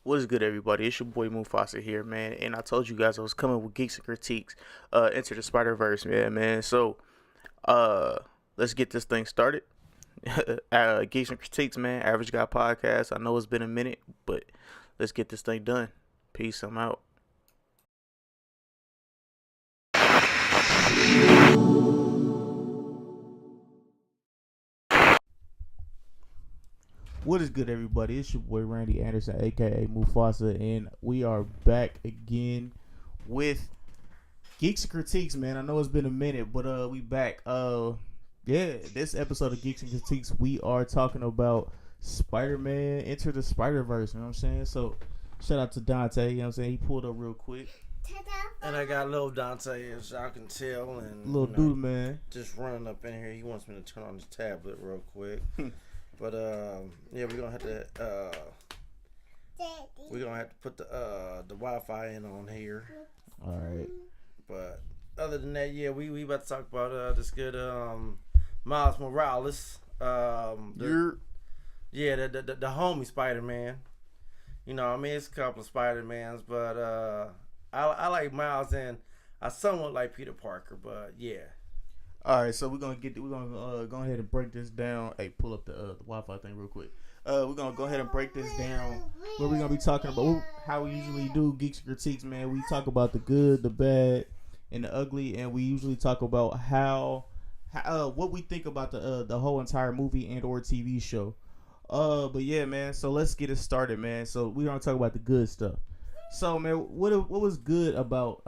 What is good, everybody? It's your boy Mufasa here, man. And I told you guys I was coming with Geeks Critiques. Enter the Spider Verse, man. So, uh, let's get this thing started. Geeks and Critiques, man. Average Guy Podcast. I know it's been a minute, but let's get this thing done. Peace. I'm out. What is good, everybody? It's your boy Randy Anderson, aka Mufasa, and we are back again with Geeks and Critiques, man. I know it's been a minute, but we back. This episode of Geeks and Critiques, we are talking about Spider-Man Enter the Spider-Verse, you know what I'm saying? So, shout out to Dante, you know what I'm saying? He pulled up real quick. And I got little Dante, as y'all can tell, and Little dude, man. just running up in here. He wants me to turn on his tablet real quick. But yeah, we're gonna have to put the Wi-Fi in on here. All right. But other than that, yeah, we about to talk about this good Miles Morales. The homie Spider-Man. You know, I mean, it's a couple of Spider-Mans, but I like Miles, and I somewhat like Peter Parker, but yeah. All right, so we're gonna go ahead and break this down. Hey, pull up the Wi-Fi thing real quick. We're gonna go ahead and break this down. Where we're gonna be talking about how we usually do Geeks and Critiques, man. We talk about the good, the bad, and the ugly, and we usually talk about how what we think about the whole entire movie and or TV show. But yeah, man. So let's get it started, man. So we're gonna talk about the good stuff. So, man, what was good about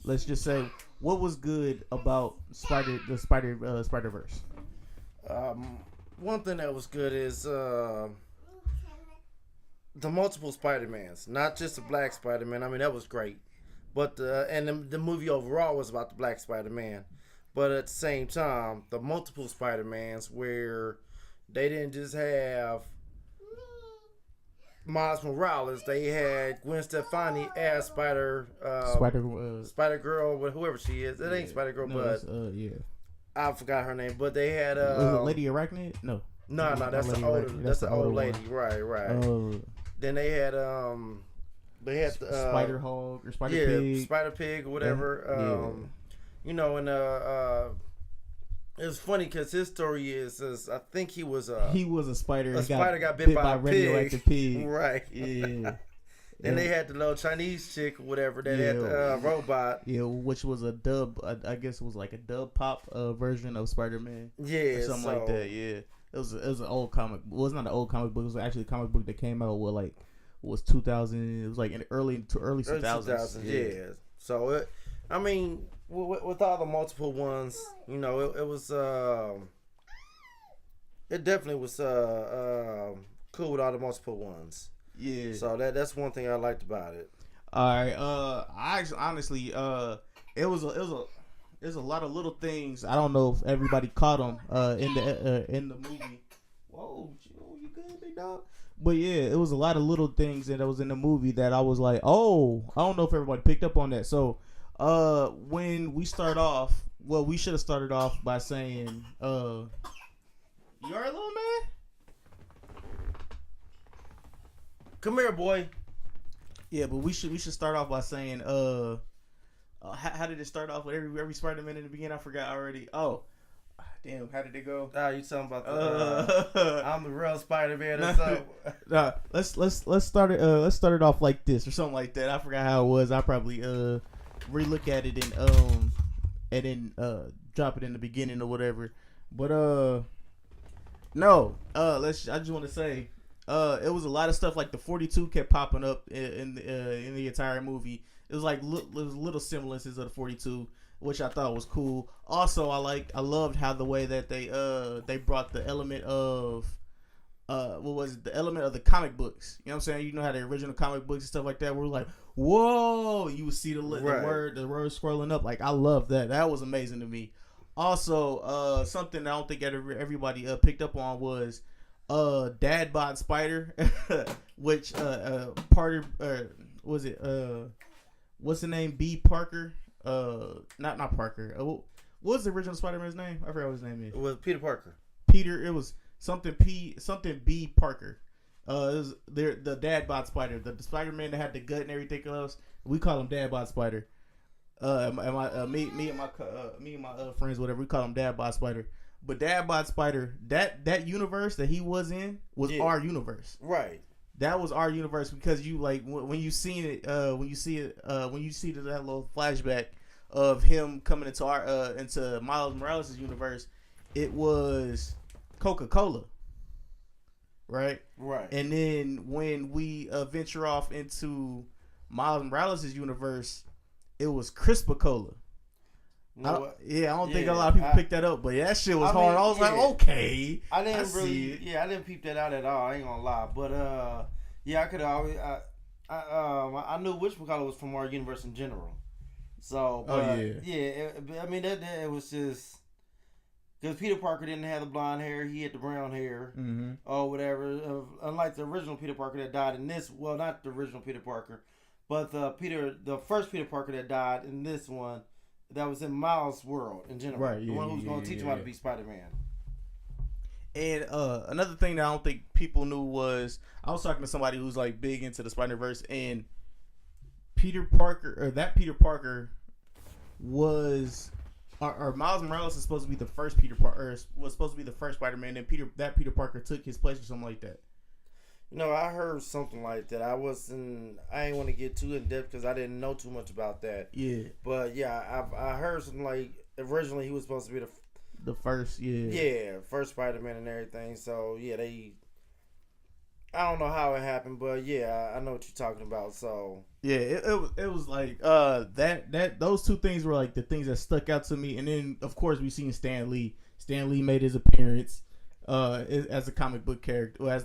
let's just say, what was good about Spider-Verse? One thing that was good is the multiple Spider-Mans, not just the Black Spider-Man. I mean, that was great, but the movie overall was about the Black Spider-Man. But at the same time, the multiple Spider-Mans, where they didn't just have Miles Morales, they had Gwen Stefani as Spider Girl, whoever she is. It ain't Spider Girl, but I forgot her name. But they had was it Lady Arachnid? No, that's the old lady. Right. Then they had Spider Hog or Spider Pig, Spider Pig or whatever. You know, and it's funny because his story is I think he was a spider. A spider got bit by a radioactive pig. Right. Yeah. Then they had the little Chinese chick or whatever that had the robot. Yeah, which was a dub. I guess it was like a dub pop version of Spider-Man. Yeah, or something like that. Yeah, it was an old comic. Well, it's not an old comic book. It was actually a comic book that came out with was 2000. It was like in the early 2000s. Yeah. So I mean, with all the multiple ones, you know, it was it definitely was cool with all the multiple ones. Yeah. So that's one thing I liked about it. All right. I honestly, it was a lot of little things. I don't know if everybody caught them in the movie. Whoa, you good, big dog? But yeah, it was a lot of little things that was in the movie that I was like, oh, I don't know if everybody picked up on that. So, when we start off, well, we should have started off by saying, you alright, little man? Come here, boy. Yeah, but we should start off by saying, how did it start off with every Spider-Man in the beginning? I forgot already. Oh, damn, how did it go? You talking about I'm the real Spider-Man or something? Let's start it off like this or something like that. I forgot how it was. I probably relook at it and then drop it in the beginning or whatever. But no, I just want to say, it was a lot of stuff like the 42 kept popping up in the entire movie. It was like little semblances of the 42, which I thought was cool. Also, I loved how the way that they brought the element of the element of the comic books. You know what I'm saying? You know how the original comic books and stuff like that were like, whoa, you would see the word scrolling up. Like, I love that. That was amazing to me. Also, something I don't think everybody picked up on was Dad Bod Spider, which was it what's the name? B Parker? Not Parker. What was the original Spider-Man's name? I forgot what his name is. It was Peter Parker. Peter. It was something B Parker. The dad bod spider, the Spider-Man that had the gut and everything else. We call him dad bod spider. Me and my friends, whatever, we call him dad bod spider. But dad bod spider, that universe that he was in was our universe. Right. That was our universe because you like when you seen it, when you see that little flashback of him coming into Miles Morales' universe, it was Coca-Cola. Right? Right. And then when we venture off into Miles Morales' universe, it was Crispa-Cola. I don't think a lot of people picked that up, but that shit was hard. I was like, okay. I didn't peep that out at all. I ain't gonna lie. But, I could always, I knew whatchamacallit was from our universe in general. So, it was just, because Peter Parker didn't have the blonde hair, he had the brown hair, or whatever. Unlike the original Peter Parker that died in this, well, not the original Peter Parker, but the first Peter Parker that died in this one, that was in Miles' world in general. Right, the one who was going to teach him how to be Spider-Man. And another thing that I don't think people knew was, I was talking to somebody who's like big into the Spider-Verse, and Peter Parker was, or Miles Morales is supposed to be the first Peter Parker, was supposed to be the first Spider-Man, and Peter Parker took his place or something like that. I heard something like that. I ain't want to get too in depth because I didn't know too much about that. Yeah. But yeah, I heard something like originally he was supposed to be the first, first Spider-Man and everything. So yeah, I don't know how it happened, but yeah, I know what you're talking about. So yeah, it was like that those two things were like the things that stuck out to me. And then of course we seen Stan Lee. Stan Lee made his appearance. As a comic book character, as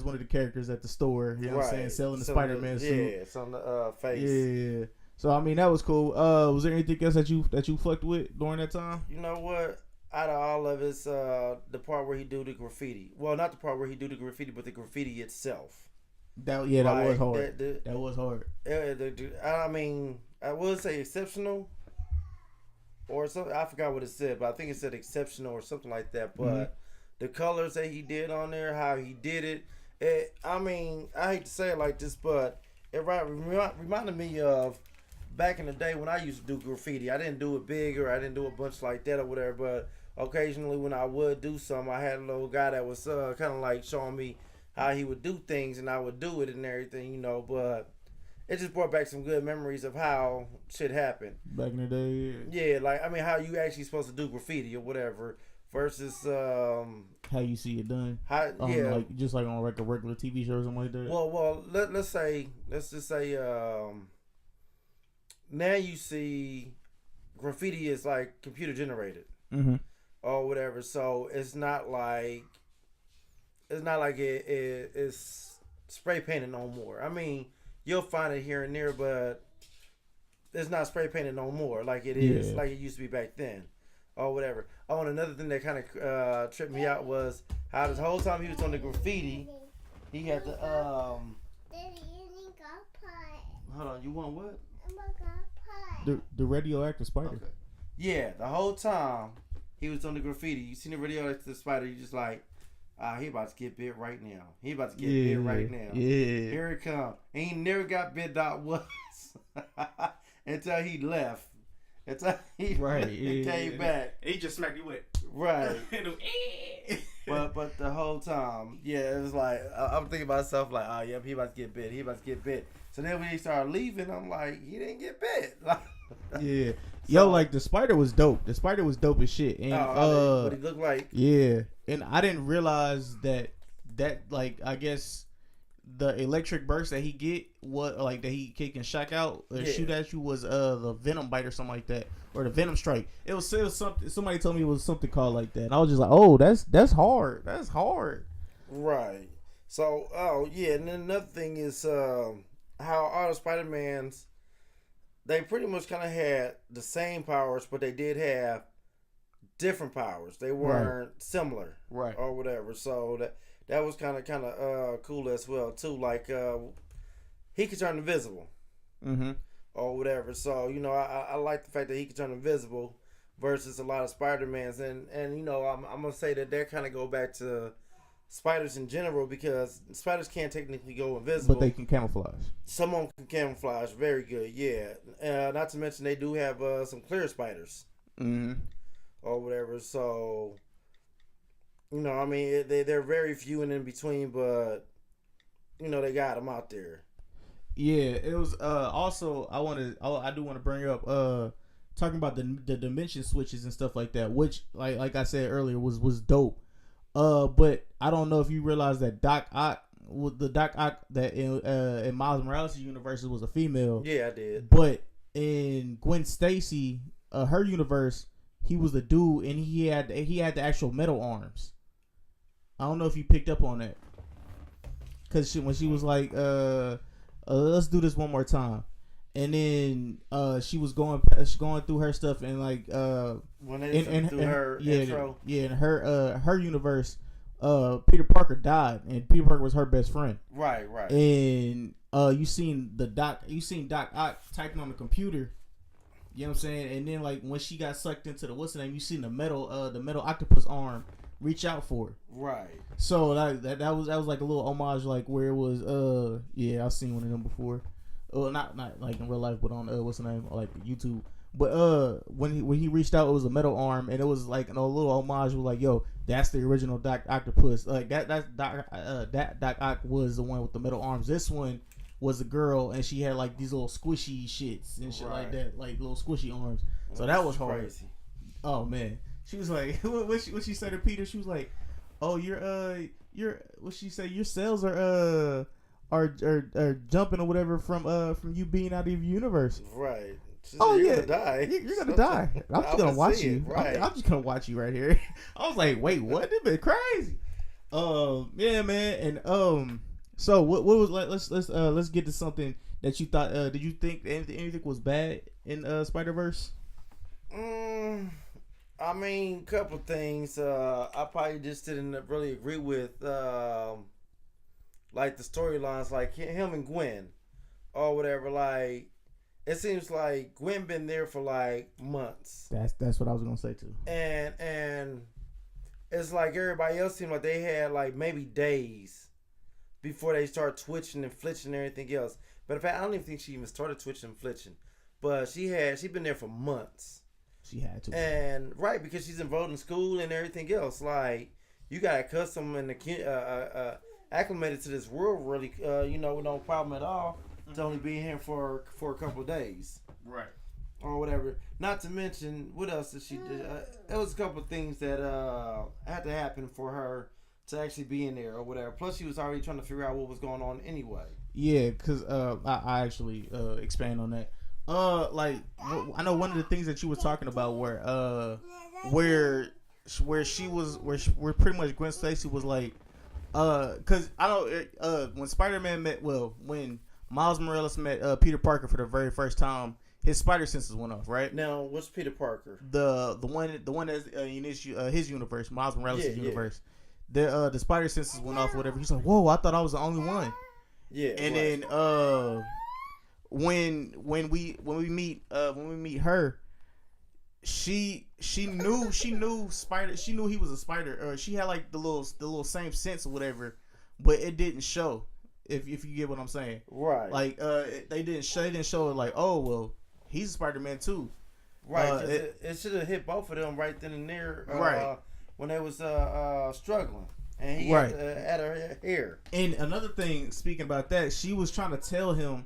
one of the characters at the store, you know what I'm saying, selling the Spider-Man suit. Yeah, it's on the face. Yeah. So I mean that was cool. Was there anything else that you fucked with during that time? You know what? Out of all of it, the part where he do the graffiti. Well, not the part where he do the graffiti, but the graffiti itself. That was hard. That was hard. I mean, I would say exceptional, or something. I forgot what it said, but I think it said exceptional or something like that. But the colors that he did on there, how he did it. I mean, I hate to say it like this, but it reminded me of back in the day when I used to do graffiti. I didn't do it big, or I didn't do a bunch like that or whatever, but occasionally when I would do something, I had a little guy that was kind of like showing me how he would do things, and I would do it and everything, but it just brought back some good memories of how shit happened. Back in the day? Yeah, like, I mean, how you actually supposed to do graffiti or whatever. Versus how you see it done, like just like on like a regular TV show or something like that. Well, let's just say now you see graffiti is like computer generated, or whatever. So it's not like it's spray painted no more. I mean, you'll find it here and there, but it's not spray painted no more like it is like it used to be back then. Or whatever. Oh, and another thing that kind of tripped me out was how this whole time he was on the graffiti, he had the Hold on, you want what? The radioactive spider. Okay. Yeah, the whole time he was on the graffiti. You seen the radioactive spider? You just like, he about to get bit right now. He about to get bit right now. Yeah. Here it come. And he never got bit out once until he left. Until he came back. He just smacked you with. Right. but the whole time, it was like, I'm thinking about myself like, oh, yeah, he about to get bit. He about to get bit. So then when he started leaving, I'm like, he didn't get bit. Yeah. Yo, like, the spider was dope. The spider was dope as shit. And, what he looked like. Yeah. And I didn't realize that, like, I guess the electric burst that he get, that he can shock out or shoot at you was the venom bite or something like that, or the venom strike. It was something. Somebody told me it was something called like that. And I was just like, oh, that's hard. That's hard. Right. So, and then another thing is how all the Spider-Mans, they pretty much kind of had the same powers, but they did have different powers. They weren't similar, right, or whatever. So that was kind of cool as well too. Like he could turn invisible, or whatever. So I like the fact that he could turn invisible versus a lot of Spider-Mans, and I'm gonna say that kind of go back to spiders in general, because spiders can't technically go invisible, but they can camouflage. Some of them can camouflage very good. Yeah, not to mention they do have some clear spiders, or whatever. So, I mean, they're very few and in between, but they got them out there. Yeah, it was also I do want to bring up talking about the dimension switches and stuff like that, which like I said earlier was dope. But I don't know if you realize that Doc Ock that in Miles Morales' universe was a female. Yeah, I did. But in Gwen Stacy, her universe, he was a dude and he had the actual metal arms. I don't know if you picked up on that, because when she was like let's do this one more time, and then she was going through her stuff, and like when they through her intro, in her universe, Peter Parker died, and Peter Parker was her best friend. Right. And you seen Doc Ock typing on the computer. You know what I'm saying? And then like when she got sucked into the what's the name, you seen the metal octopus arm reach out for her. Right. So that was like a little homage, like where it was I've seen one of them before. Not like in real life, but on what's the name, like YouTube. But when he reached out, it was a metal arm, and it was like a little homage. Was like, yo, that's the original Doc Octopus. Like that Doc Ock was the one with the metal arms. This one was a girl, and she had like these little squishy shits and shit like that, like little squishy arms. So that was hard. Crazy. Oh man, she was like, what she said to Peter? She was like, oh, your what she say? Your cells are jumping or whatever from you being out of your universe. Right. You're gonna die. You're gonna die. I'm just gonna watch you. Right. I'm just gonna watch you right here. I was like, wait, what? This been crazy. Yeah, man. And so what was let's get to something that you thought. Did you think anything was bad in Spider-Verse? I mean, couple things. I probably just didn't really agree with, like the storylines, like him and Gwen, or whatever. Like, it seems like Gwen been there for like months. That's what I was gonna say too. And it's like everybody else seemed like they had like maybe days before they start twitching and flitching and everything else. But in fact, I don't even think she even started twitching and flitching. But she been there for months. She had to. And right, because she's enrolled in school and everything else. Like, you got accustomed and acclimated to this world really, with no problem at all. To only be here for a couple of days. Right. Or whatever. Not to mention, what else did she do? It was a couple of things that had to happen for her to actually be in there or whatever. Plus, she was already trying to figure out what was going on anyway. Yeah, because I actually expand on that. Like, I know one of the things that you were talking about where pretty much Gwen Stacy was like, because I know when Spider-Man when Miles Morales met Peter Parker for the very first time, his spider senses went off, right? Now, what's Peter Parker? The one that's in his universe, Miles Morales' universe. Yeah. The spider senses went off, whatever. He's like, whoa, I thought I was the only one. Yeah. And then when we meet her, she knew spider. She knew he was a spider. She had like the little same sense or whatever, but it didn't show. If you get what I'm saying, right? Like they didn't show it like, oh well, he's a Spider-Man too, right? It should have hit both of them right then and there, right? When they was struggling, and he had her hair. And another thing, speaking about that, she was trying to tell him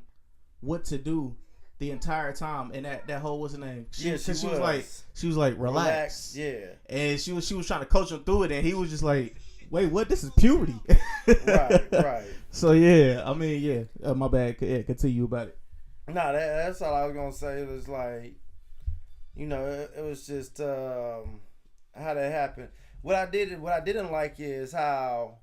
what to do the entire time, and that whole what's her name? She was like relax. Yeah, and she was trying to coach him through it, and he was just like, wait, what? This is puberty. right. So yeah, I mean, yeah, my bad. Yeah, continue about it. No, that's all I was gonna say. It was like, it was just how that happened. What I didn't like is how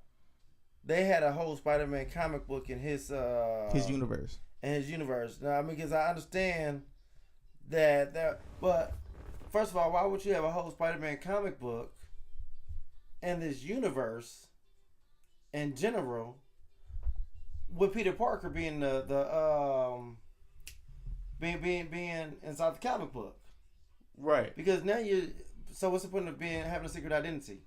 they had a whole Spider-Man comic book in his universe. Now, I mean, because I understand that, but first of all, why would you have a whole Spider-Man comic book in this universe in general, with Peter Parker being being inside the comic book, right? Because now so what's the point of having a secret identity?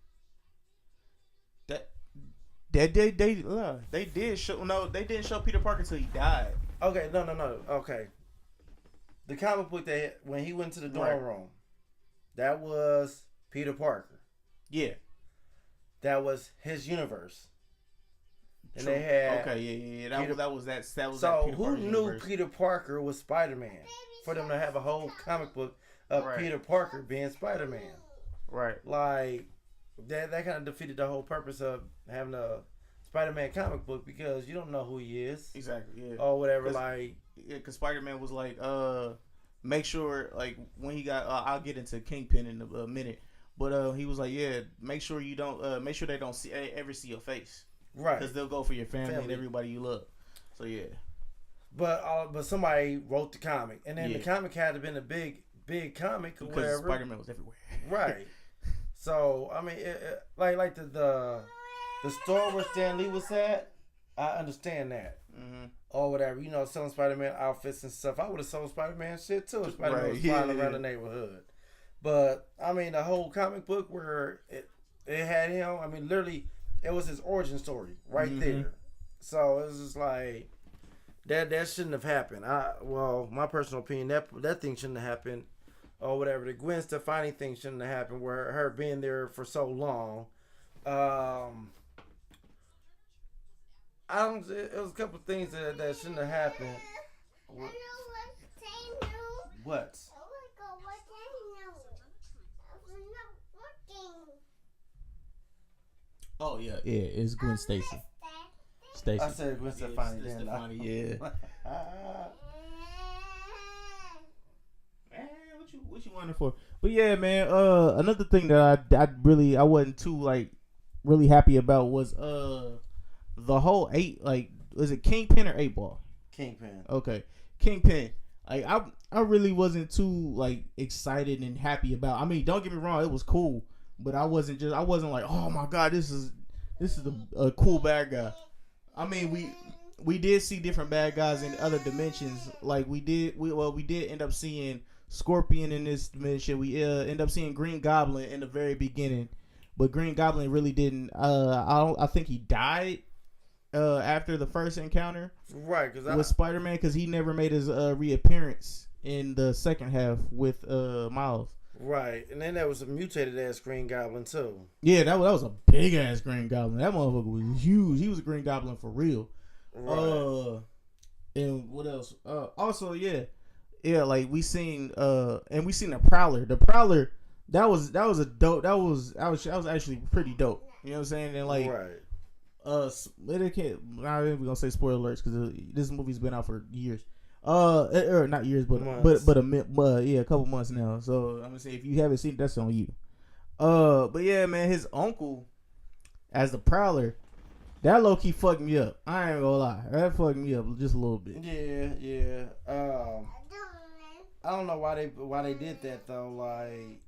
They did show they didn't show Peter Parker till he died. Okay, no. Okay. The comic book that when he went to the dorm room, that was Peter Parker. Yeah. That was his universe. And True. they had That was that so that Peter who Parker knew universe. Peter Parker was Spider-Man? For them to have a whole comic book of Peter Parker being Spider-Man. Right. Like that kind of defeated the whole purpose of having a Spider-Man comic book because you don't know who he is. Exactly. Yeah. Or whatever. Like because Spider-Man was like, make sure like when he got, I'll get into Kingpin in a minute, but he was like, yeah, make sure you don't, make sure they don't ever see your face, right? Because they'll go for your family and everybody you love. So yeah. But somebody wrote the comic, and then the comic had to been a big comic or because whatever. Spider-Man was everywhere. Right. So I mean, like the store where Stan Lee was at, I understand that. Mm-hmm. Or whatever, selling Spider-Man outfits and stuff. I would have sold Spider-Man shit too. If Spider-Man was flying around the neighborhood. But I mean, the whole comic book where it had him. I mean, literally, it was his origin story right there. So it was just like. That shouldn't have happened. My personal opinion, that thing shouldn't have happened, or whatever. The Gwen Stefani thing shouldn't have happened, where her being there for so long. It was a couple of things that shouldn't have happened. What? Oh yeah, it's Gwen Stacy. I said Gwen Stefani. Yeah. Man, what you wanted for? But yeah, man. Another thing that I wasn't too like really happy about was the whole was it Kingpin or 8-Ball? Kingpin. Okay, Kingpin. Like I really wasn't too like excited and happy about. I mean, don't get me wrong, it was cool, but I wasn't like, oh my god, this is a cool bad guy. I mean, we did see different bad guys in other dimensions. Like we did end up seeing Scorpion in this dimension. We end up seeing Green Goblin in the very beginning, but Green Goblin really didn't. I think he died after the first encounter, right? With Spider-Man, because he never made his reappearance in the second half with Miles. Right, and then there was a mutated ass Green Goblin too. Yeah, that was a big ass Green Goblin. That motherfucker was huge. He was a Green Goblin for real. Right. And what else? Also, yeah, like we seen the Prowler. The Prowler, that was a dope. That was actually pretty dope. You know what I'm saying? And like, right. I'm not even gonna say spoiler alerts because this movie's been out for years. Or not years, but months. but a couple months now. So I'm gonna say if you haven't seen it, that's on you. But yeah, man, his uncle as the Prowler, that low key fucked me up. I ain't gonna lie, that fucked me up just a little bit. Yeah. I don't know why they did that though. Like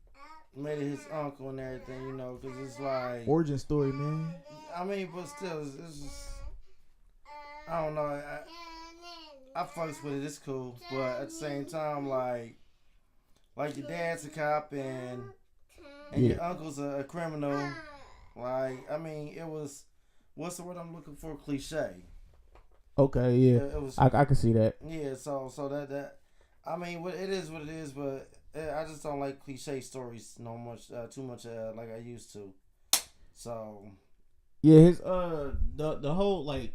made it his uncle and everything, because it's like origin story, man. I mean, but still, it's just I don't know. I fucks with it. It's cool, but at the same time, like your dad's a cop and your uncle's a criminal. Like, I mean, it was what's the word I'm looking for? Cliche. Okay, yeah, it was. I can see that. Yeah, so that I mean, it is what it is, but I just don't like cliche stories too much like I used to. So yeah, his the whole like.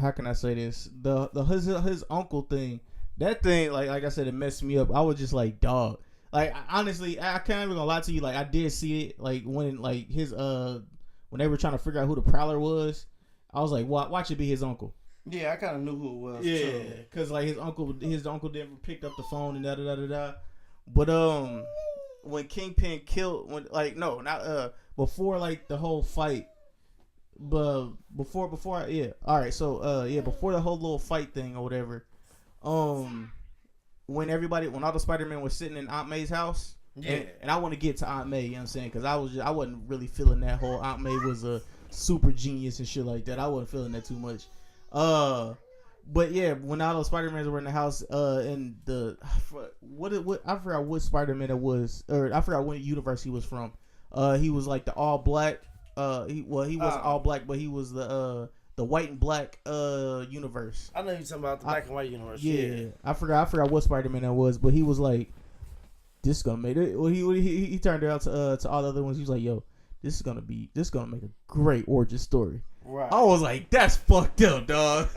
How can I say this? His uncle thing, that thing, like I said, it messed me up. I was just like, dog. Like honestly, I can't even gonna lie to you. Like I did see it. Like when his when they were trying to figure out who the Prowler was, I was like, watch it be his uncle. Yeah, I kind of knew who it was. Yeah, because like his uncle never picked up the phone and da. But when Kingpin killed before like the whole fight. But before all right, so before the whole little fight thing or whatever, when all the Spider-Man was sitting in Aunt May's house, and I want to get to Aunt May, you know what I'm saying, because I wasn't really feeling that whole Aunt May was a super genius and shit like that. I wasn't feeling that too much. But yeah, when all those Spider-Mans were in the house, and I forgot what Spider-Man it was, or I forgot what universe he was from. He was like the all black. He wasn't all black, but he was the white and black universe. I know you're talking about the black and white universe. Yeah, I forgot what Spider-Man that was, but he was like, "This is gonna make it." Well, he turned it out to all the other ones. He was like, "Yo, this is gonna make a great origin story." Right. I was like, "That's fucked up, dog."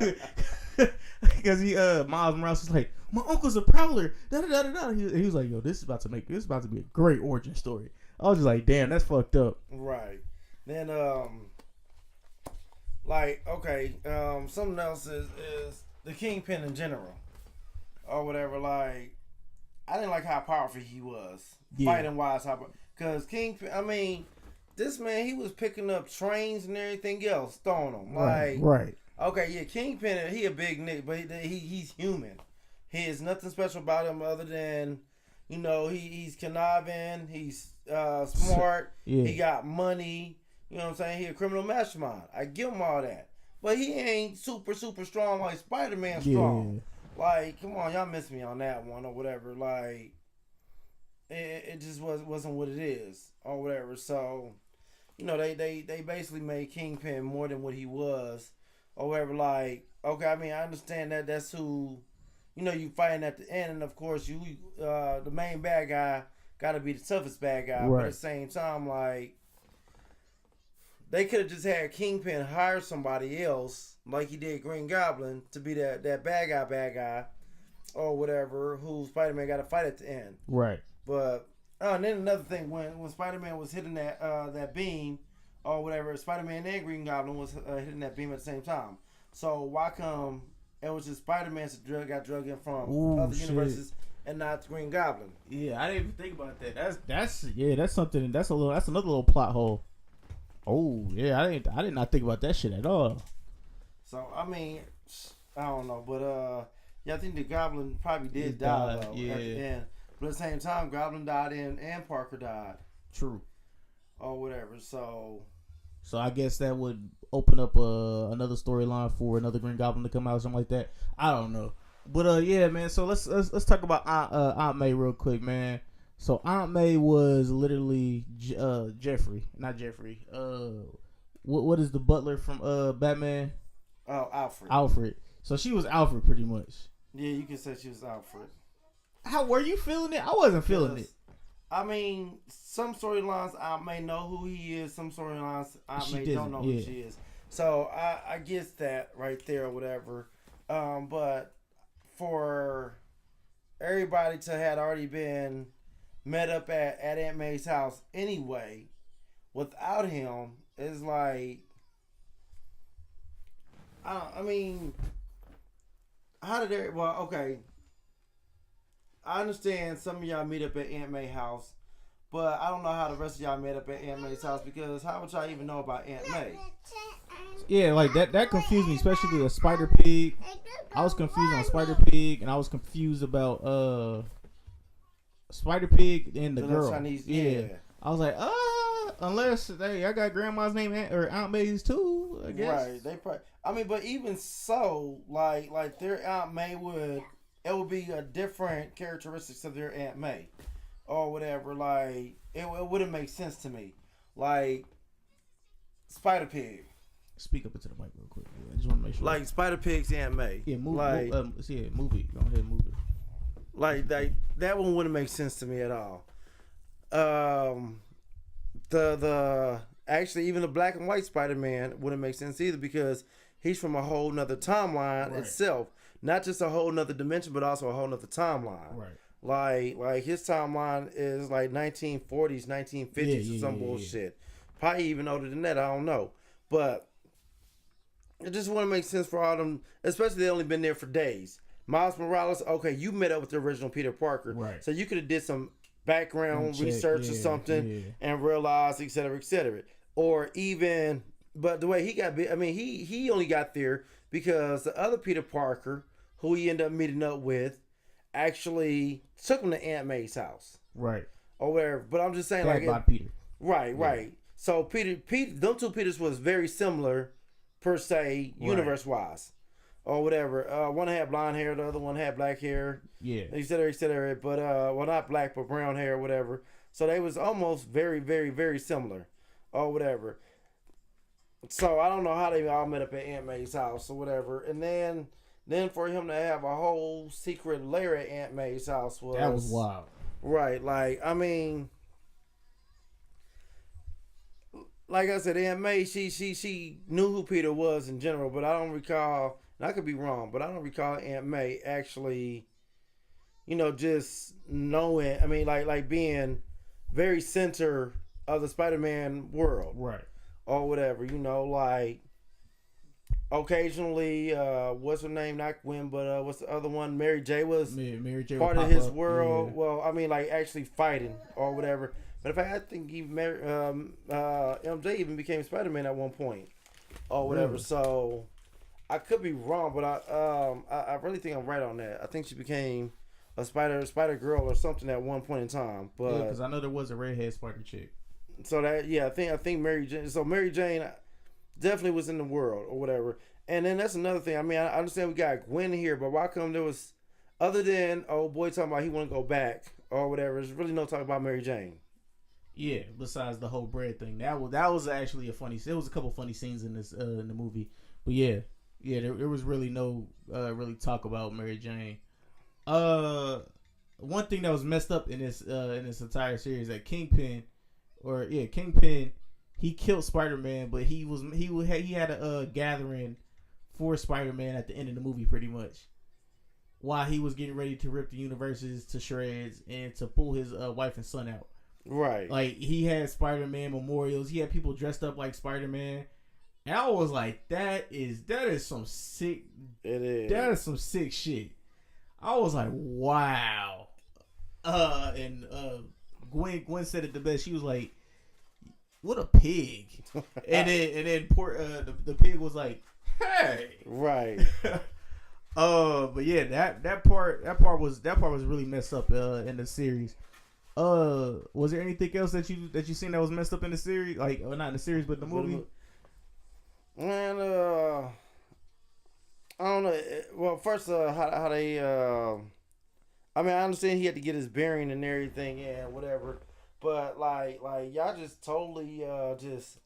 Because Miles Morales was like, "My uncle's a prowler." Da da da da. He was like, "Yo, this is about to be a great origin story." I was just like, "Damn, that's fucked up." Right. Then something else is the Kingpin in general, or whatever. Like, I didn't like how powerful he was, fighting wise. Because Kingpin, I mean, this man, he was picking up trains and everything else, throwing them. Like, right. Okay, yeah, Kingpin, he a big nigga, but he's human. He is nothing special about him other than, he's conniving, he's smart, he got money, you know what I'm saying? He a criminal mastermind. I give him all that. But he ain't super, super strong like Spider-Man strong. Like, come on, y'all missed me on that one or whatever. Like, it just wasn't what it is or whatever. So, they basically made Kingpin more than what he was. Or whatever, like, okay, I mean, I understand that's who, you fighting at the end, and of course, the main bad guy, gotta be the toughest bad guy. Right. But at the same time, like, they could have just had Kingpin hire somebody else, like he did Green Goblin, to be that bad guy, or whatever, who Spider-Man got to fight at the end. Right. But, and then another thing, when Spider-Man was hitting that beam, or whatever, Spider-Man and Green Goblin was hitting that beam at the same time. So why come it was just Spider-Man that got drugged in from other universes and not Green Goblin? Yeah, I didn't even think about that. That's something. That's another little plot hole. Oh yeah, I did not think about that shit at all. So I mean, I don't know, but I think the Goblin probably did die though, at the end. But at the same time, Goblin died and Parker died. True. Or whatever. So I guess that would open up another storyline for another Green Goblin to come out or something like that. I don't know, but yeah, man. So let's talk about Aunt May real quick, man. So Aunt May was literally Jeffrey, not Jeffrey. What is the butler from Batman? Oh, Alfred. Alfred. So she was Alfred pretty much. Yeah, you can say she was Alfred. How were you feeling it? I wasn't feeling it. I mean, some storylines I may know who he is. Some storylines I don't know who she is. So I get that right there or whatever. But for everybody to had already been met up at Aunt May's house anyway, without him, is like, I mean, how did they? Well, okay. I understand some of y'all meet up at Aunt May's house, but I don't know how the rest of y'all met up at Aunt May's house, because how would y'all even know about Aunt May? Yeah, like that confused me, especially the Spider Pig. I was confused on Spider Pig, and I was confused about Spider Pig and the girl. Chinese, yeah. I was like, unless I got grandma's name or Aunt May's too, I guess. Right. They probably. I mean, but even so, like their Aunt May it would be a different characteristics of their Aunt May, or whatever. Like it wouldn't make sense to me. Like Spider Pig. Speak up into the mic real quick. Yeah, I just want to make sure. Like Spider Pig's Aunt May. Yeah, movie. Movie. Go ahead, move it. Like that one wouldn't make sense to me at all. The actually even the black and white Spider-Man wouldn't make sense either, because he's from a whole nother timeline itself. Not just a whole nother dimension, but also a whole nother timeline. Right. Like his timeline is like 1940s, 1950s or some bullshit. Probably even older than that, I don't know. But it just wouldn't make sense for all them, especially they only been there for days. Miles Morales, okay, you met up with the original Peter Parker. Right. So you could have did some background research or something and realized, et cetera, et cetera. Or even, but the way he got, I mean, he only got there because the other Peter Parker, who he ended up meeting up with, actually took him to Aunt May's house. Right. Or whatever. But I'm just saying, Peter. Right. So Peter, them two Peters was very similar, per se, universe-wise. Or whatever. One had blonde hair, the other one had black hair. Yeah. Et cetera. But, well, not black, but brown hair or whatever. So they was almost very, very, very similar. Or whatever. So I don't know how they all met up at Aunt May's house or whatever. And then for him to have a whole secret lair at Aunt May's house that was wild. Right. Like, I mean, like I said, Aunt May, she knew who Peter was in general, but I don't recall, and I could be wrong, but I don't recall Aunt May actually, just knowing, I mean, like being very center of the Spider-Man world. Right. Or whatever, like occasionally, what's her name? Not Gwen, but what's the other one? Mary J was Mary J part of his world. Yeah. Well, I mean, like actually fighting or whatever. But in fact, I think even MJ even became Spider-Man at one point or whatever. Really? So I could be wrong, but I really think I'm right on that. I think she became a Spider Girl or something at one point in time. But because I know there was a redhead Spider chick. So that I think Mary Jane. So Mary Jane definitely was in the world or whatever. And then that's another thing. I mean, I understand we got Gwen here, but why come there was, other than old boy talking about he want to go back or whatever, there's really no talk about Mary Jane. Yeah, besides the whole bread thing, that was actually a funny. There was a couple funny scenes in this in the movie, but yeah, there was really no really talk about Mary Jane. One thing that was messed up in this entire series that Kingpin, he killed Spider-Man, but he had a gathering for Spider-Man at the end of the movie, pretty much, while he was getting ready to rip the universes to shreds and to pull his wife and son out. Right. Like, he had Spider-Man memorials. He had people dressed up like Spider-Man. And I was like, that is some sick. It is. That is some sick shit. I was like, wow. And Gwen said it the best. She was like, "What a pig!" and then poor the pig was like, "Hey." Right. But yeah, that part was really messed up in the series. Was there anything else that you seen that was messed up in the series? Like, well, not in the series, but in the movie. And I don't know. Well, first, how they. I mean, I understand he had to get his bearing and everything and whatever, but like y'all just totally just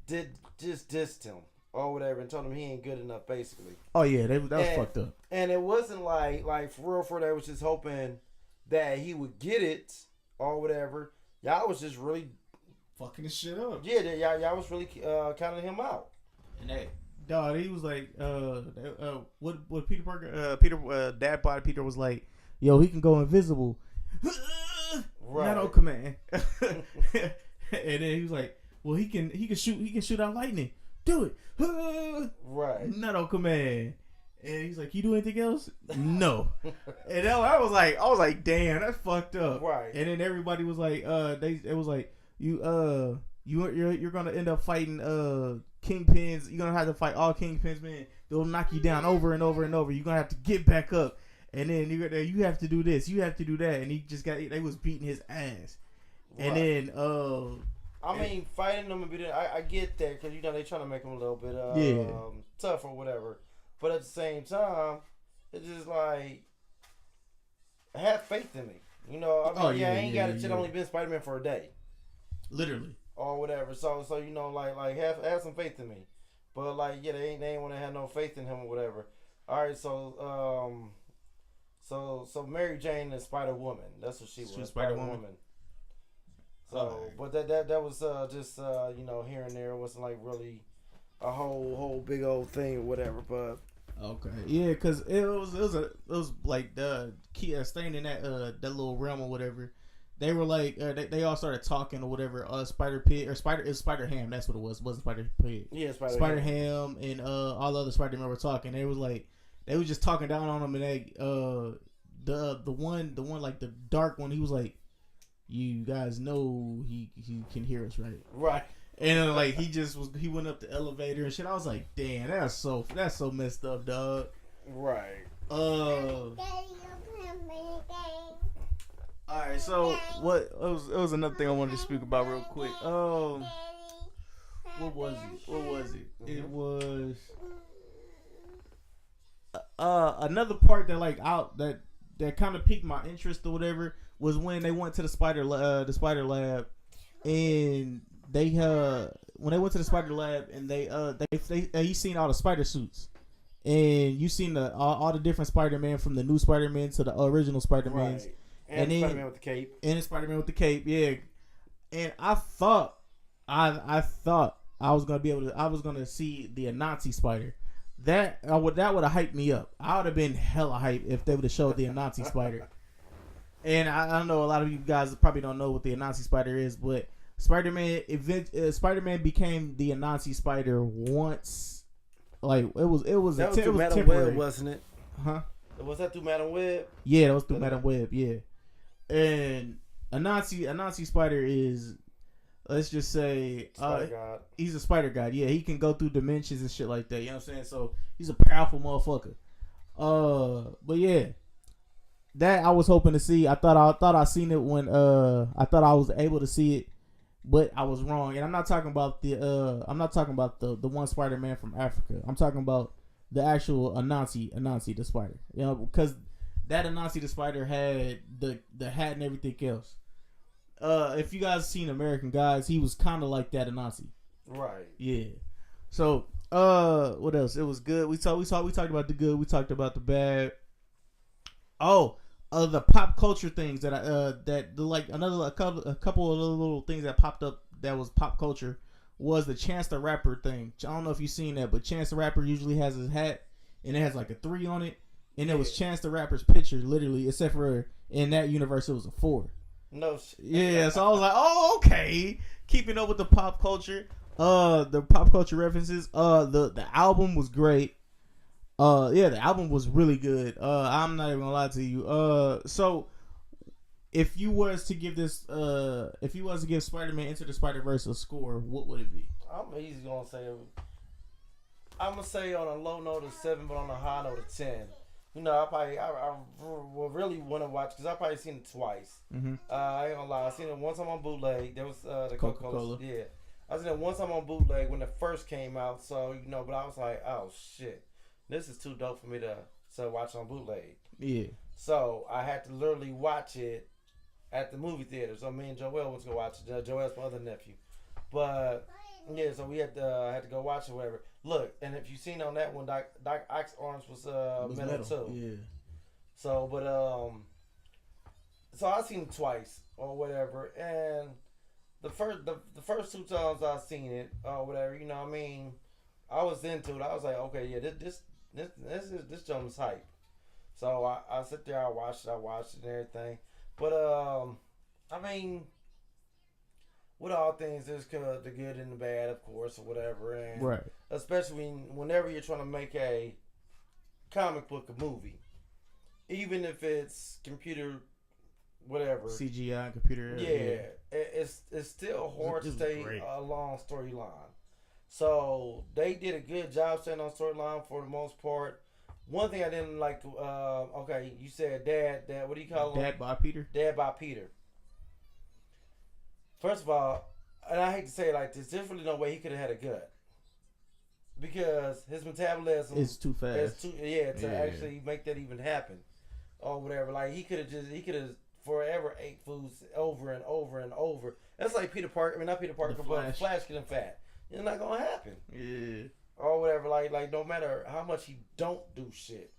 dissed him or whatever and told him he ain't good enough, basically. Oh yeah, that was fucked up. And it wasn't like for real. They was just hoping that he would get it or whatever. Y'all was just really fucking his shit up. Yeah, y'all was really counting him out. And that dog, he was like, what Peter Parker, dad body Peter was like, yo, he can go invisible. Right. Not on command. And then he was like, well, he can shoot out lightning. Do it. Right. Not on command. And he's like, you do anything else? No. And I was like, damn, that's fucked up. Right. And then everybody was like, it was like, you're gonna end up fighting kingpins. You're gonna have to fight all kingpins, man. They'll knock you down over and over and over. You're gonna have to get back up. And then you have to do this, you have to do that, and they was beating his ass. Right. And then I mean, fighting them a bit. I get that because they trying to make him a little bit tough or whatever. But at the same time, it's just like, have faith in me. I mean, I ain't got to only been Spider-Man for a day, literally, or whatever. So like have some faith in me. But like, they ain't want to have no faith in him or whatever. All right, so Mary Jane is Spider-Woman. That's what she was. Spider-Woman. So, but that was just here and there. It wasn't like really a whole big old thing or whatever. But okay, yeah, because it was like the key staying in that little realm or whatever. They were like they all started talking or whatever. Spider Pig or Spider Ham. That's what it was. It wasn't Spider Pig. Yeah, Spider Ham and all the other Spider-Men were talking. They was like they was just talking down on him, and they the one like the dark one. He was like, you guys know he can hear us, right? Right. And like he went up the elevator and shit. I was like, damn, that's so messed up, dog. Right. Alright, so what it was another thing I wanted to speak about real quick. What was it? It was another part that like that kind of piqued my interest or whatever was when they went to the spider lab, and they to the spider lab and they you seen all the spider suits. And you seen all the different Spider-Man from the new Spider-Man to the original Spider-Man. Right. And then, Spider-Man with the cape. And Spider-Man with the cape, yeah. And I thought I was gonna see the Anansi Spider. That would have hyped me up. I would have been hella hyped if they would have showed the Anansi Spider. And I know a lot of you guys probably don't know what the Anansi Spider is, but Spider-Man became the Anansi Spider once. Like it was through Madam Web, wasn't it? Huh? Was that through Madam Web? Yeah, that was through Madam Web. Yeah, and Anansi Spider is, let's just say, he's a spider god. Yeah, he can go through dimensions and shit like that. You know what I'm saying? So he's a powerful motherfucker. But yeah, that I was hoping to see. I thought I seen it when I thought I was able to see it. But I was wrong, and I'm not talking about the one Spider-Man from Africa. I'm talking about the actual Anansi the Spider. You know, because that Anansi the Spider had the hat and everything else. If you guys seen American Gods, he was kind of like that Anansi. Right. Yeah. So what else? It was good. We talked about the good. We talked about the bad. Oh. The pop culture things that a couple of little things that popped up that was pop culture was the Chance the Rapper thing. I don't know if you've seen that, but Chance the Rapper usually has his hat and it has like a 3 on it, and it was Chance the Rapper's picture literally, except for in that universe it was a 4. No shit. Yeah, so I was like, oh okay, keeping up with the pop culture, the pop culture references. The album was great. Yeah, the album was really good. I'm not even gonna lie to you. So if you was to give Spider-Man Into the Spider-Verse a score, what would it be? I'm easy gonna say. I'm gonna say on a low note of 7, but on a high note of 10. You know, I will really want to watch because I probably seen it twice. Mm-hmm. I ain't gonna lie, I seen it one time on bootleg. There was the Coca-Cola. Yeah, I seen it one time on bootleg when it first came out. So you know, but I was like, oh shit. This is too dope for me to watch on bootleg. Yeah. So I had to literally watch it at the movie theater. So me and Joel went to go watch it. Joel's my other nephew. But yeah, so we had to go watch it, whatever. Look, and if you seen on that one, Doc Ock's arms was metal too. Yeah. So, but so I seen it twice or whatever, and the first 2 times I seen it or whatever, you know what I mean, I was into it. I was like, okay, yeah, this jump is hype. So I sit there, I watched it and everything. But I mean, with all things, there's the good and the bad, of course, or whatever. And right. Especially whenever you're trying to make a comic book a movie, even if it's computer, whatever CGI computer. Yeah. It's still hard to stay a long storyline. So they did a good job staying on storyline for the most part. One thing I didn't like, okay, you said Dad, what do you call him? Dad by Peter. Dad by Peter. First of all, and I hate to say it like this, there's really no way he could have had a gut. Because his metabolism is too fast. To actually make that even happen. Or whatever. Like he could have forever ate foods over and over and over. That's like Peter Parker, I mean not Peter Parker, but Flash getting fat. It's not gonna happen. Yeah. Or whatever, like no matter how much he don't do shit,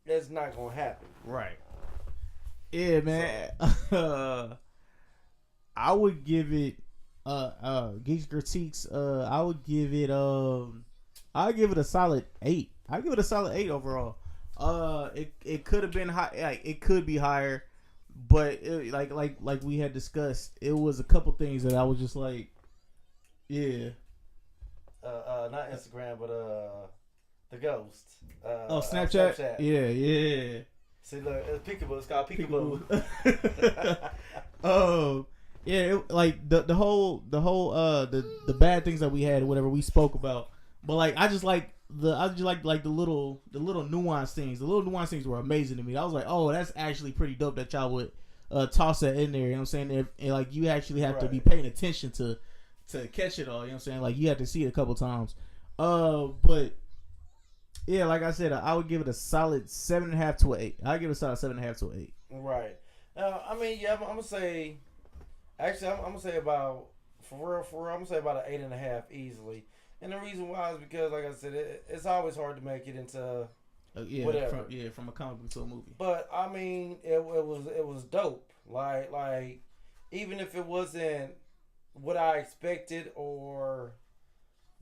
it's not gonna happen. Right. Yeah, man. So. I would give it Geeks Critiques, I would give it a solid 8. I give it a solid 8 overall. It could have been high, like it could be higher, but like we had discussed, it was a couple things that I was just like, yeah. Not Instagram, but the Ghost. Snapchat. Yeah. See, look, it's Peekaboo. It's called Peekaboo. Oh. Yeah, like the whole the bad things that we had or whatever we spoke about, but like I just like the little nuanced things. The little nuanced things were amazing to me. I was like, oh, that's actually pretty dope that y'all would toss that in there. You know what I'm saying? And like you actually have to be paying attention to catch it all. You know what I'm saying? Like you have to see it a couple times. But yeah, like I said, I would give it a solid 7.5 to an 8. I give it a solid 7.5 to an 8. Right. I mean, yeah, I'm gonna say. Actually, I'm gonna say about For real, I'm gonna say about an 8.5 easily. And the reason why is because, like I said, it's always hard to make it into whatever. From a comic book to a movie. But I mean, it was dope. Like even if it wasn't what I expected, or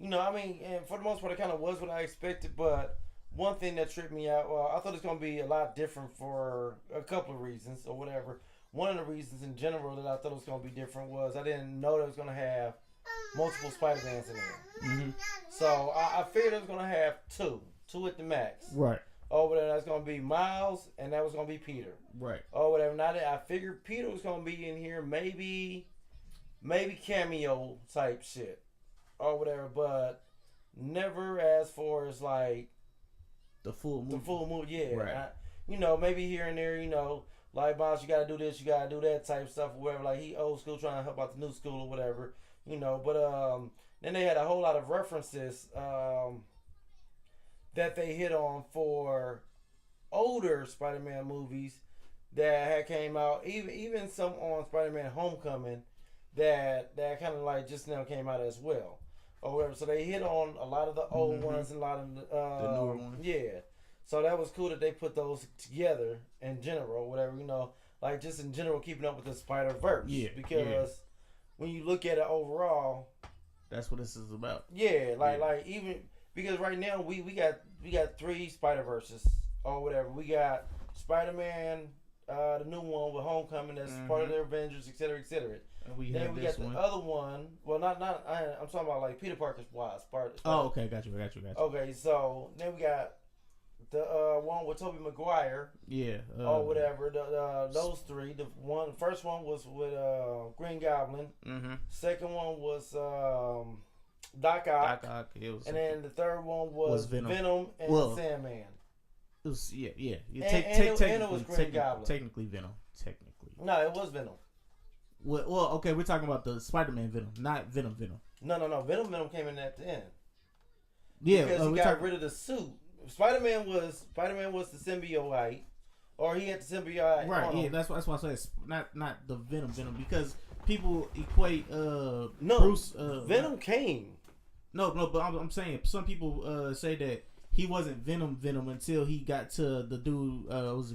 I mean, and for the most part, it kind of was what I expected. But one thing that tripped me out, well, I thought it's gonna be a lot different for a couple of reasons or whatever. One of the reasons in general that I thought it was gonna be different was I didn't know that it was gonna have multiple Spider-Mans in there. Mm-hmm. So I figured it was gonna have two at the max. Right. Or whatever. That's gonna be Miles, and that was gonna be Peter. Right. Or whatever. Now that I figured Peter was gonna be in here, maybe cameo type shit, or whatever. But never as far as like the full movie. Yeah. Right. Maybe here and there. Like Miles, you gotta do this, you gotta do that type stuff, or whatever. Like he old school trying to help out the new school or whatever. But then they had a whole lot of references that they hit on for older Spider-Man movies that had came out, even some on Spider-Man Homecoming that kind of like just now came out as well, or whatever. So they hit on a lot of the old ones and a lot of the newer ones. Yeah. So that was cool that they put those together in general, whatever, like just in general keeping up with the Spider-Verse. Yeah. Because when you look at it overall, that's what this is about. Yeah, like even because right now we got 3 Spider-Verses or whatever. We got Spider-Man, the new one with Homecoming that's part of the Avengers, etc., etc. And we got the other one. Well, I'm talking about like Peter Parker's wise part. Oh, okay, got you. Okay, so then we got the one with Tobey Maguire. Yeah. Or whatever. Those 3. The first one was with Green Goblin. Mm-hmm. Second one was Doc Ock. And then the third one was Venom and Sandman. It was and it was Green Goblin. Technically Venom. No, it was Venom. Well, okay, we're talking about the Spider-Man Venom, not Venom. No. Venom came in at the end. Yeah, because he got rid of the suit. Spider-Man was the symbiote, or he had the symbiote. Right. Yeah, that's why I say it's not the Venom because people equate Bruce. Venom came. No, but I'm saying some people say that he wasn't Venom until he got to the dude was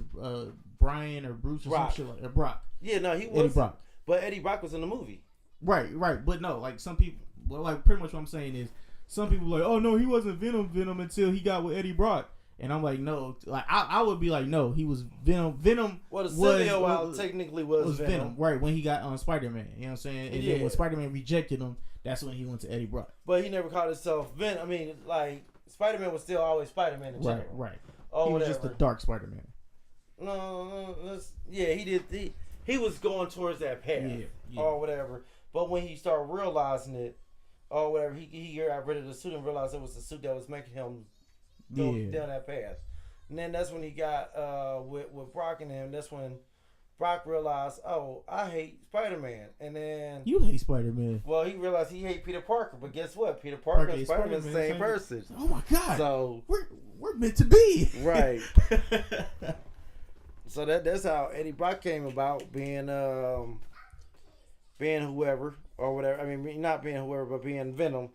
Brian or Bruce or Brock. some shit like Brock. Yeah, no, he was Eddie Brock. But Eddie Brock was in the movie. Right. But no, like some people, like pretty much what I'm saying is some people are like, oh no, he wasn't Venom until he got with Eddie Brock. And I'm like, no, like I would be like, no, he was Venom. Well, the symbiote technically was Venom. Right, when he got on Spider-Man. You know what I'm saying? And then when Spider-Man rejected him, that's when he went to Eddie Brock. But he never called himself Venom. I mean, like, Spider-Man was still always Spider-Man in general. Right. Oh, he was whatever. just the dark Spider-Man. No, he did. He was going towards that path. Yeah. Or whatever. But when he started realizing it, or whatever, he got rid of the suit and realized it was the suit that was making him go down that path. And then that's when he got with Brock and him. That's when Brock realized, oh, I hate Spider-Man. And then you hate Spider-Man. Well, he realized he hate Peter Parker. But guess what? Peter Parker and Spider-Man the same person. Oh my God! So we're meant to be right. So that's how Eddie Brock came about being whoever or whatever. I mean, not being whoever, but being Venom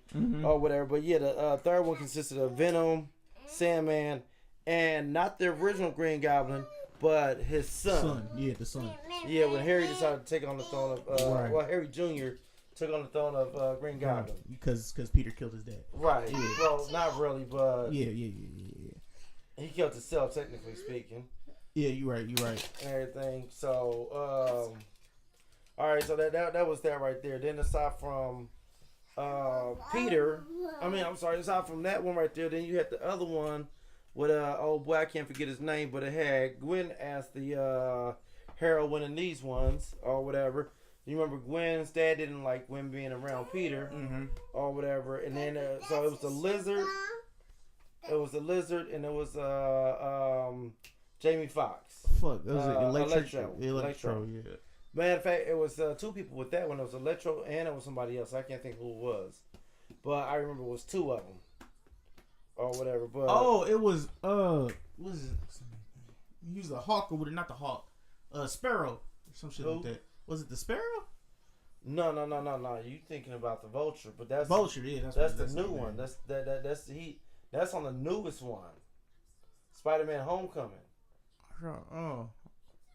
or whatever. But yeah, the third one consisted of Venom, Sandman, and not the original Green Goblin, but his son. The son. Yeah, when Harry decided to take on the throne of, Harry Jr. took on the throne of Green Goblin. Because Peter killed his dad. Right. Yeah. Well, not really, but yeah. He killed himself, technically speaking. Yeah, you're right. And everything. So, all right. So that was that right there. Then aside from aside from that one right there, then you had the other one with old boy, I can't forget his name, but it had Gwen as the heroine in these ones or whatever. You remember Gwen's dad didn't like Gwen being around Peter or whatever, and then so it was the Lizard. It was the Lizard, and it was Jamie Foxx. Fuck, it was Electro. Yeah. Matter of fact, it was 2 people with that one. It was Electro and it was somebody else. I can't think who it was, but I remember it was 2 of them or whatever. But it was was it? He was a Hawk or not the Hawk? Sparrow or some shit like that. Was it the Sparrow? No. You thinking about the Vulture, but that's Vulture. Yeah, that's the new one. That's on the newest one. Spider-Man: Homecoming. Oh,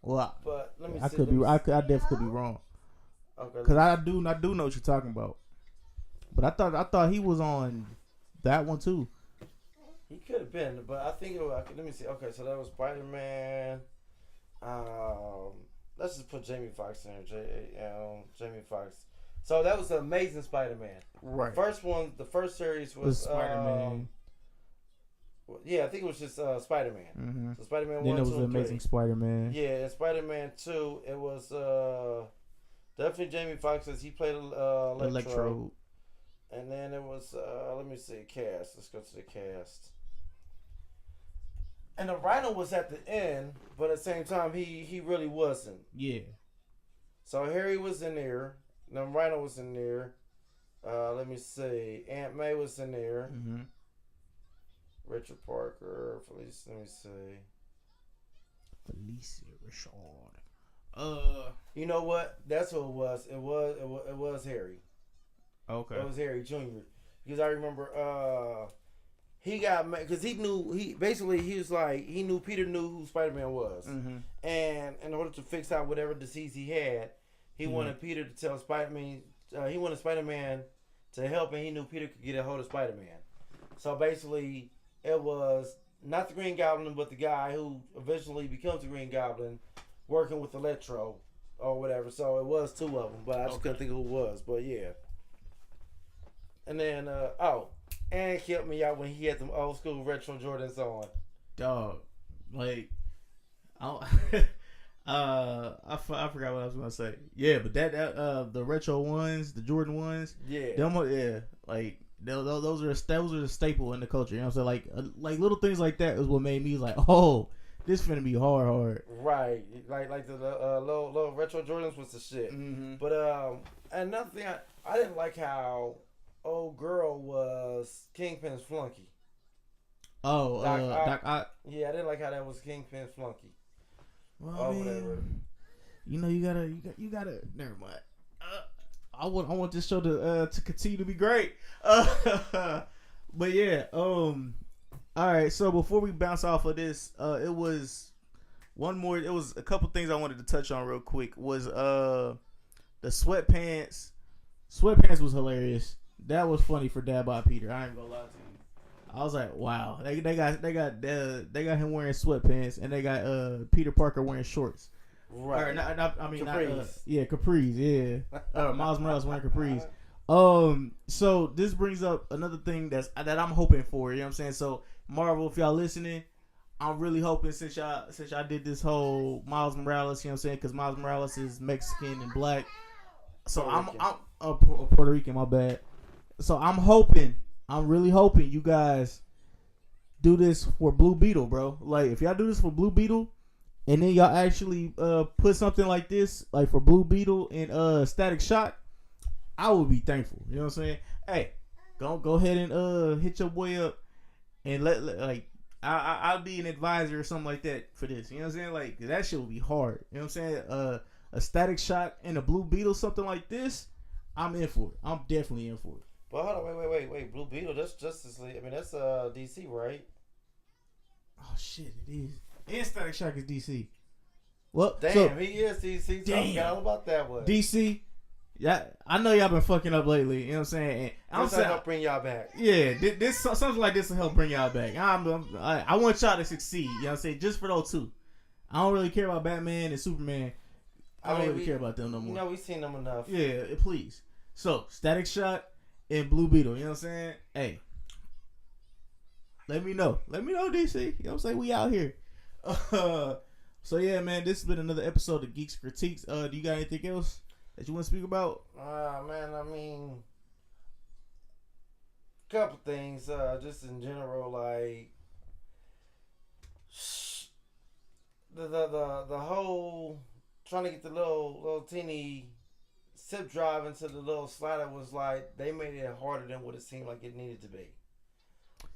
well, but let me I see. could be. I definitely could be wrong. Okay. Because I do know what you're talking about. But I thought he was on that one too. He could have been, but I think let me see. Okay, so that was Spider-Man. Let's just put Jamie Foxx in here. Jamie Foxx. So that was the Amazing Spider-Man. Right. The first series was Spider-Man. Yeah, I think it was just Spider-Man. Mm-hmm. So Spider-Man 1, then 2, it was the Amazing Spider-Man. Yeah, and Spider-Man 2, it was definitely Jamie Foxx as he played Electro. And then it was, let me see, cast. Let's go to the cast. And the Rhino was at the end, but at the same time, he really wasn't. Yeah. So Harry was in there. The Rhino was in there. Let me see. Aunt May was in there. Mm-hmm. Richard Parker. Felicia. Let me see. Felicia Richard. You know what? That's what it was. It was Harry. Okay. It was Harry Jr. Because I remember he got mad because he knew he was like he knew Peter knew who Spider-Man was, and in order to fix out whatever disease he had, he wanted Peter to tell Spider-Man. He wanted Spider-Man to help, and he knew Peter could get a hold of Spider-Man. So basically, it was not the Green Goblin, but the guy who eventually becomes the Green Goblin, working with Electro or whatever. So it was two of them, but I just couldn't think of who it was. But yeah. And then, and helped me out when he had them old school retro Jordans on. Dog, like, I forgot what I was gonna say. Yeah, but that the retro ones, the Jordan ones, like those are a staple in the culture. You know what I'm saying? Like little things like that is what made me like, oh, this finna be hard. Right, like the little retro Jordans was the shit. Mm-hmm. But another thing, I didn't like how old girl was Kingpin's flunky. Oh, Doc Ock. Yeah, I didn't like how that was Kingpin's flunky. Well, whatever. You know, you gotta. Never mind. I want this show to continue to be great. But yeah. All right. So before we bounce off of this, it was one more. It was a couple things I wanted to touch on real quick. Was the sweatpants. Sweatpants was hilarious. That was funny for Dad by Peter. I ain't gonna lie to you. I was like, wow. They got him wearing sweatpants, and they got Peter Parker wearing shorts. Right. Capris. Yeah. Miles Morales wearing capris. So this brings up another thing that I'm hoping for. You know what I'm saying? So Marvel, if y'all listening, I'm really hoping since y'all did this whole Miles Morales, you know what I'm saying? Because Miles Morales is Mexican and black. So I'm Puerto Rican. My bad. So I'm really hoping you guys do this for Blue Beetle, bro. Like, if y'all do this for Blue Beetle, and then y'all actually put something like this, like for Blue Beetle and Static Shock, I would be thankful. You know what I'm saying? Hey, go ahead and hit your boy up, and I'll be an advisor or something like that for this. You know what I'm saying? Like, that shit would be hard. You know what I'm saying? A Static Shock and a Blue Beetle, something like this, I'm in for it. I'm definitely in for it. But hold on, wait. Blue Beetle, that's Justice League. I mean, that's DC, right? Oh shit, it is. And Static Shock is DC. Well, damn, he is DC. So I forgot all about that one. DC. Yeah, I know y'all been fucking up lately. You know what I'm saying? And I'm saying help bring y'all back. Yeah, this something like this will help bring y'all back. I want y'all to succeed. You know what I'm saying? Just for those two. I don't really care about Batman and Superman. I don't really care about them no more. You know, we've seen them enough. Yeah, please. So Static Shock and Blue Beetle. You know what I'm saying? Hey, let me know. Let me know, DC. You know what I'm saying? We out here. So yeah, man, this has been another episode of Geeks Critiques. Do you got anything else that you want to speak about? Man, I mean, couple things. Just in general, like the whole trying to get the little teeny sip drive into the little slider was like they made it harder than what it seemed like it needed to be,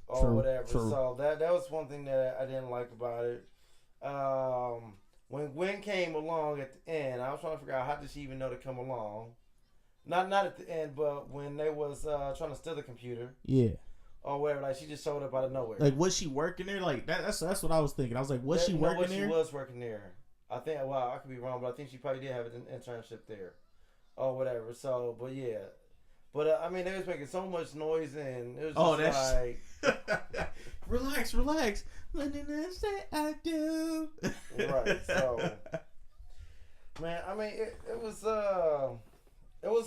or whatever. True. So that was one thing that I didn't like about it. When Gwen came along at the end, I was trying to figure out how did she even know to come along. Not at the end, but when they was trying to steal the computer. Yeah. Or whatever, like she just showed up out of nowhere. Like, was she working there? Like that's what I was thinking. I was like, was she working there? She was working there. I think. Well, I could be wrong, but I think she probably did have an internship there, or whatever. So, but yeah, but I mean, they was making so much noise, and it was just like, relax. Nothing to say I do. Right. So, man, I mean, it was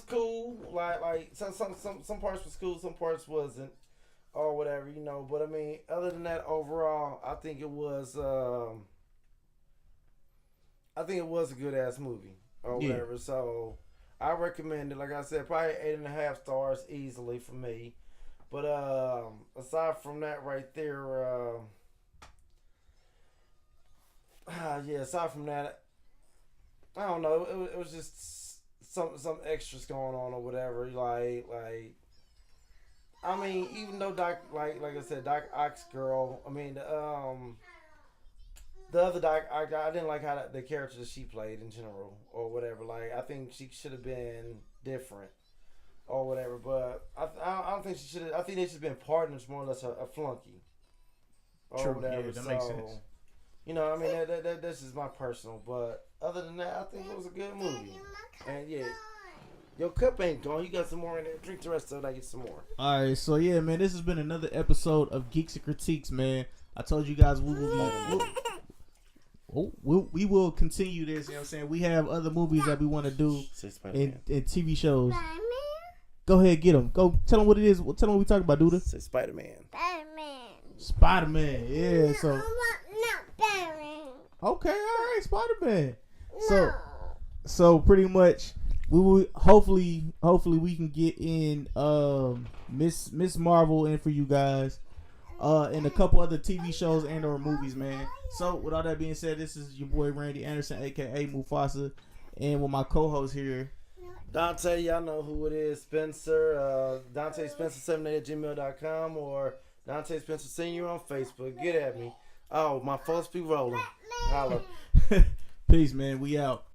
cool. Like some parts was cool, some parts wasn't. Or whatever, you know, but I mean, other than that, overall, I think it was a good ass movie or whatever. Yeah. So I recommend it. Like I said, probably 8.5 stars easily for me. But aside from that, right there, aside from that, I don't know. It was just some extras going on or whatever. Like. I mean, even though Doc, like I said, Doc Ock's girl. I mean, the other Doc Ock, I didn't like how the character that she played in general or whatever. Like, I think she should have been different or whatever. But I don't think she should have. I think they should have been partners, more or less a flunky or True, whatever. yeah, that makes sense. You know, I mean, that's just my personal. But other than that, I think it was a good movie. And yeah. Your cup ain't gone. You got some more in there. Drink the rest of it. I get some more. All right. So, yeah, man, this has been another episode of Geeks and Critiques, man. I told you guys we will continue this. You know what I'm saying? We have other movies that we want to do in TV shows. Spider-Man? Go ahead, get them. Go tell them what it is. Tell them what we talking about, Duda. Say Spider-Man. Spider-Man. Yeah, so. Not Spider-Man. Okay, all right, Spider-Man. No. So pretty much. We will hopefully we can get in Miss Marvel in for you guys, and a couple other TV shows and or movies, man. So with all that being said, this is your boy Randy Anderson, aka Mufasa, and with my co-host here, Dante. Y'all know who it is, Spencer. Dante Spencer 78@gmail.com or Dante Spencer Senior on Facebook. Get at me. Oh, my folks be rolling. Holla. Peace, man. We out.